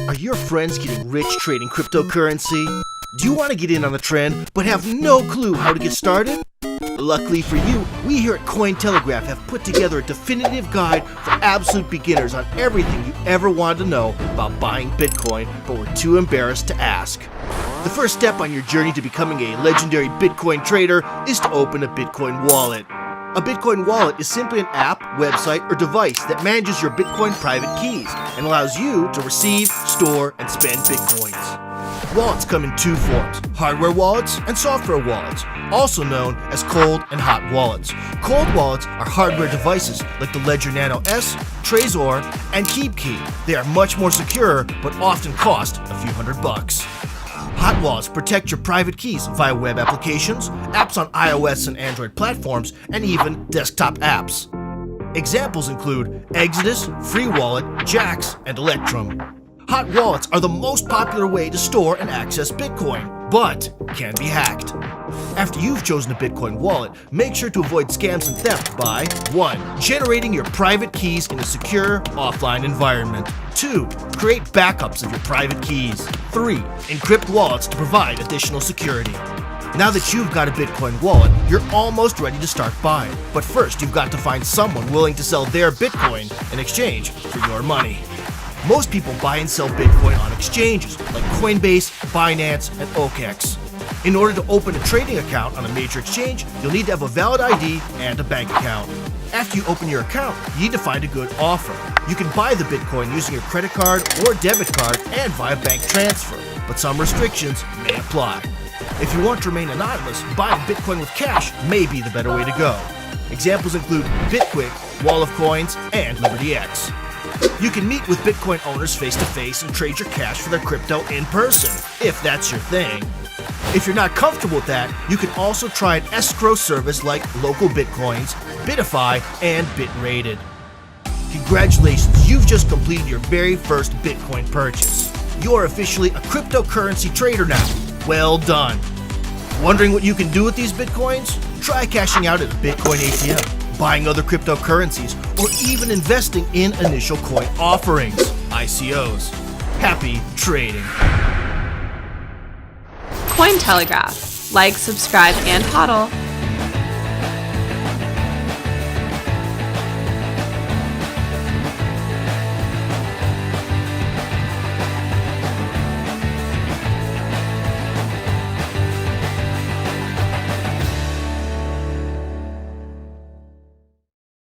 Are your friends getting rich trading cryptocurrency? Do you want to get in on the trend but have no clue how to get started? Luckily for you, we here at Cointelegraph have put together a definitive guide for absolute beginners on everything you ever wanted to know about buying Bitcoin but were too embarrassed to ask. The first step on your journey to becoming a legendary Bitcoin trader is to open a Bitcoin wallet. A Bitcoin wallet is simply an app, website, or device that manages your Bitcoin private keys and allows you to receive, store, and spend Bitcoins. Wallets come in two forms: hardware wallets and software wallets, also known as cold and hot wallets. Cold wallets are hardware devices like the Ledger Nano S, Trezor, and KeepKey. They are much more secure, but often cost a few $100. Hot wallets protect your private keys via web applications, apps on iOS and Android platforms, and even desktop apps. Examples include Exodus, Free Wallet, Jaxx, and Electrum. Hot wallets are the most popular way to store and access Bitcoin, but can be hacked. After you've chosen a Bitcoin wallet, make sure to avoid scams and theft by 1. Generating your private keys in a secure, offline environment. 2. Create backups of your private keys. 3. Encrypt wallets to provide additional security. Now that you've got a Bitcoin wallet, you're almost ready to start buying. But first, you've got to find someone willing to sell their Bitcoin in exchange for your money. Most people buy and sell Bitcoin on exchanges like Coinbase, Binance, and OKEx. In order to open a trading account on a major exchange, you'll need to have a valid ID and a bank account. After you open your account, you need to find a good offer. You can buy the Bitcoin using your credit card or debit card and via bank transfer, but some restrictions may apply. If you want to remain anonymous, buying Bitcoin with cash may be the better way to go. Examples include Bitquick, Wall of Coins, and LibertyX. You can meet with Bitcoin owners face-to-face and trade your cash for their crypto in person, if that's your thing. If you're not comfortable with that, you can also try an escrow service like Local Bitcoins, Bitify, and Bitrated. Congratulations, you've just completed your very first Bitcoin purchase. You're officially a cryptocurrency trader now. Well done. Wondering what you can do with these Bitcoins? Try cashing out at a Bitcoin ATM, buying other cryptocurrencies, or even investing in initial coin offerings, ICOs. Happy trading. Cointelegraph. Like, subscribe, and hodl.